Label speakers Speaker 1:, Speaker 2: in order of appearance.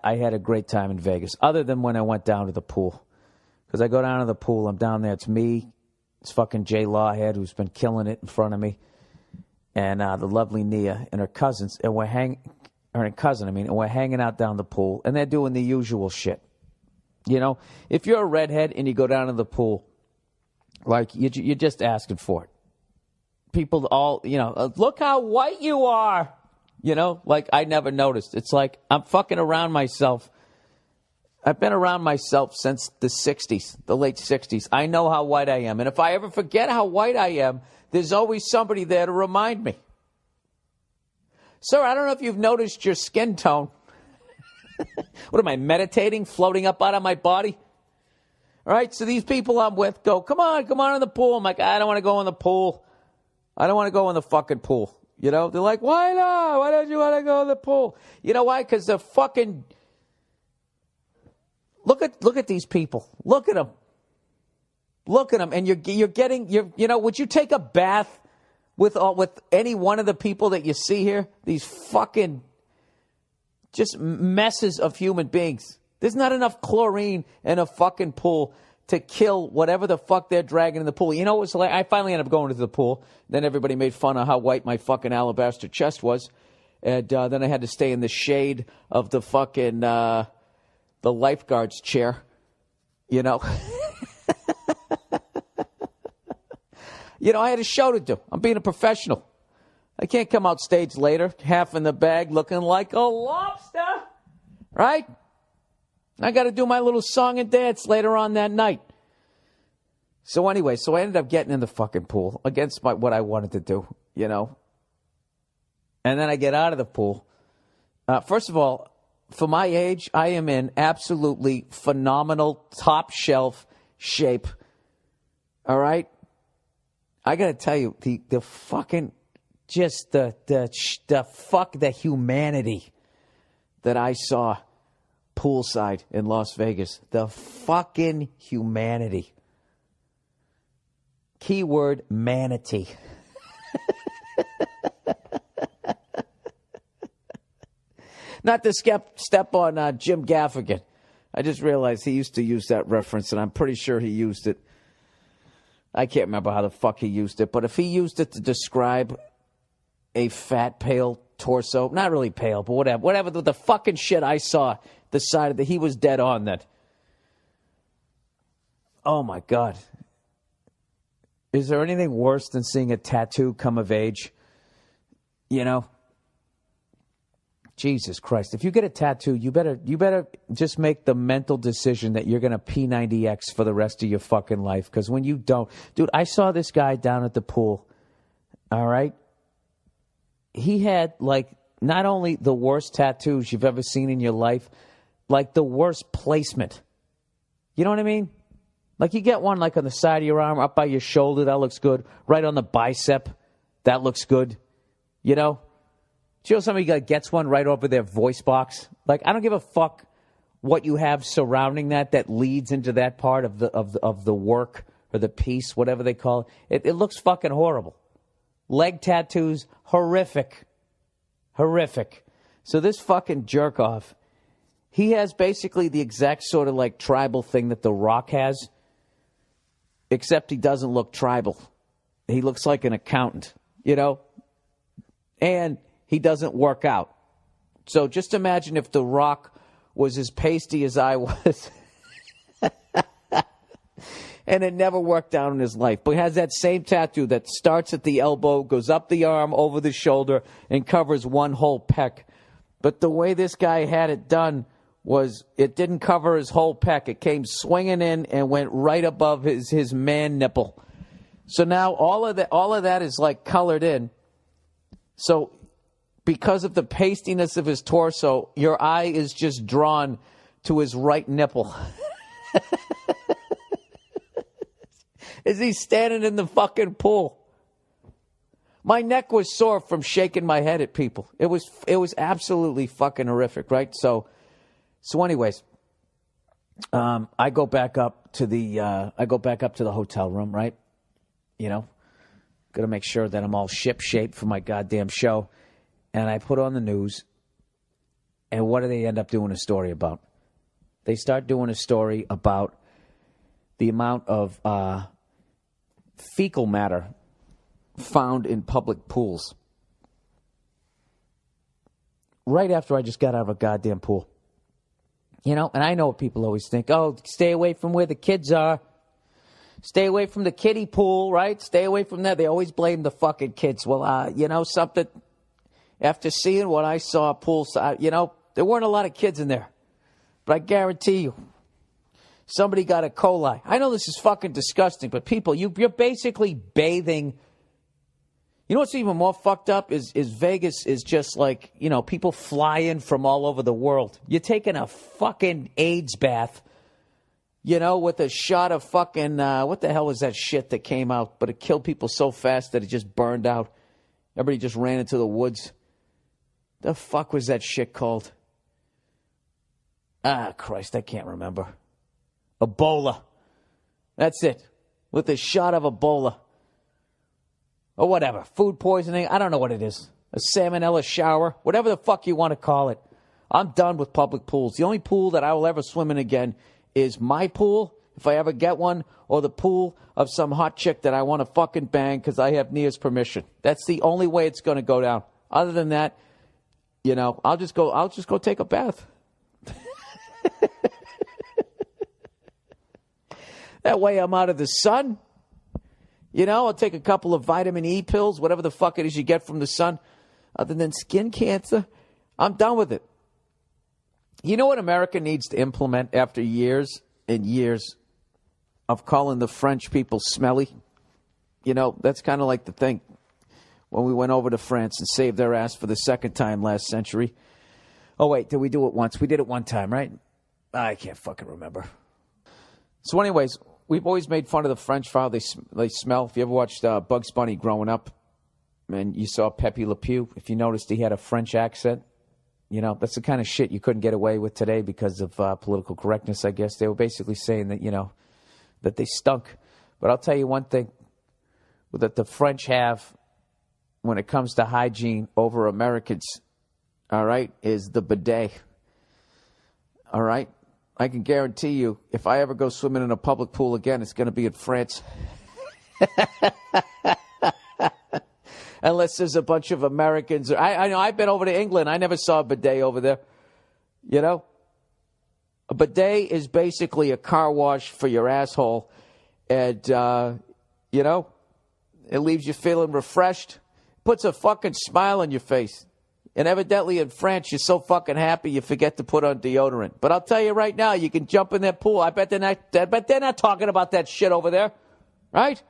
Speaker 1: I had a great time in Vegas, other than when I went down to the pool. Because I go down to the pool, I'm down there, it's me, it's fucking Jay Lawhead, who's been killing it in front of me, and the lovely Nia and her cousins, and we're hanging out down the pool, and they're doing the usual shit. You know, if you're a redhead and you go down to the pool, like, you're just asking for it. People all, look how white you are. Like, I never noticed. It's like, I'm fucking around myself. I've been around myself since the 60s, the late 60s. I know how white I am. And if I ever forget how white I am, there's always somebody there to remind me. Sir, I don't know if you've noticed your skin tone. What am I, meditating, floating up out of my body? All right, so these people I'm with go, come on in the pool. I'm like, I don't want to go in the pool. I don't want to go in the fucking pool. They're like, why not? Why don't you want to go in the pool? You know why? Because the fucking... Look at these people. Look at them. And you're getting... would you take a bath with any one of the people that you see here? These fucking... just messes of human beings. There's not enough chlorine in a fucking pool to kill whatever the fuck they're dragging in the pool. What's like? I finally ended up going to the pool. Then everybody made fun of how white my fucking alabaster chest was. And then I had to stay in the shade of the fucking, the lifeguard's chair. I had a show to do. I'm being a professional. I can't come out stage later, half in the bag, looking like a lobster. Right? I got to do my little song and dance later on that night. So anyway, I ended up getting in the fucking pool against what I wanted to do, And then I get out of the pool. First of all, for my age, I am in absolutely phenomenal, top shelf shape. All right? I got to tell you, the fucking, just the humanity that I saw poolside in Las Vegas. The fucking humanity. Keyword manatee. Not to step on Jim Gaffigan. I just realized he used to use that reference, and I'm pretty sure he used it. I can't remember how the fuck he used it, but if he used it to describe a fat, pale torso, not really pale, but whatever the fucking shit I saw, the side of he was dead on that. Oh my God. Is there anything worse than seeing a tattoo come of age? Jesus Christ. If you get a tattoo, you better just make the mental decision that you're going to P90X for the rest of your fucking life. Because when you don't... Dude, I saw this guy down at the pool. All right? He had, like, not only the worst tattoos you've ever seen in your life, like the worst placement. You know what I mean? Like, you get one, like, on the side of your arm, up by your shoulder, that looks good. Right on the bicep, that looks good. Do you know somebody gets one right over their voice box? Like, I don't give a fuck what you have surrounding that leads into that part of the work or the piece, whatever they call it. It looks fucking horrible. Leg tattoos, horrific. Horrific. So this fucking jerk-off, he has basically the exact sort of like tribal thing that The Rock has, except he doesn't look tribal. He looks like an accountant, and he doesn't work out. So just imagine if The Rock was as pasty as I was and it never worked out in his life. But he has that same tattoo that starts at the elbow, goes up the arm, over the shoulder, and covers one whole pec. But the way this guy had it done was it didn't cover his whole pec. It came swinging in and went right above his man nipple. So now all of that is like colored in. So because of the pastiness of his torso, your eye is just drawn to his right nipple. As he's standing in the fucking pool. My neck was sore from shaking my head at people. It was absolutely fucking horrific, right? So anyways, I go back up to the hotel room, right? Got to make sure that I'm all ship shape for my goddamn show. And I put on the news, And what do they end up doing a story about? They start doing a story about the amount of fecal matter found in public pools. Right after I just got out of a goddamn pool. You know, and I know what people always think. Oh, stay away from where the kids are. Stay away from the kiddie pool, right? Stay away from that. They always blame the fucking kids. Well, you know something? After seeing what I saw poolside, you know, there weren't a lot of kids in there. But I guarantee you, somebody got E. coli. I know this is fucking disgusting, but people, you're basically bathing. You know what's even more fucked up is Vegas is just like, you know, people fly in from all over the world. You're taking a fucking AIDS bath, you know, with a shot of fucking, what the hell was that shit that came out? But it killed people so fast that it just burned out. Everybody just ran into the woods. The fuck was that shit called? Ah, Christ, I can't remember. Ebola. That's it. With a shot of Ebola. Or whatever. Food poisoning. I don't know what it is. A salmonella shower. Whatever the fuck you want to call it. I'm done with public pools. The only pool that I will ever swim in again is my pool, if I ever get one, or the pool of some hot chick that I want to fucking bang because I have Nia's permission. That's the only way it's going to go down. Other than that, you know, I'll just go take a bath. That way I'm out of the sun. You know, I'll take a couple of vitamin E pills, whatever the fuck it is you get from the sun. Other than skin cancer, I'm done with it. You know what America needs to implement after years and years of calling the French people smelly? You know, that's kind of like the thing when we went over to France and saved their ass for the second time last century. Oh, wait, did we do it once? We did it one time, right? I can't fucking remember. So anyways, we've always made fun of the French for how they smell. If you ever watched Bugs Bunny growing up and you saw Pepe Le Pew, if you noticed he had a French accent, you know, that's the kind of shit you couldn't get away with today because of political correctness, I guess. They were basically saying that, you know, that they stunk. But I'll tell you one thing that the French have when it comes to hygiene over Americans, all right, is the bidet. All right? I can guarantee you, if I ever go swimming in a public pool again, it's going to be in France. Unless there's a bunch of Americans. I know, I've been over to England. I never saw a bidet over there. You know? A bidet is basically a car wash for your asshole. And, you know, it leaves you feeling refreshed. Puts a fucking smile on your face. And evidently in France, you're so fucking happy you forget to put on deodorant. But I'll tell you right now, you can jump in that pool. I bet they're not talking about that shit over there. Right?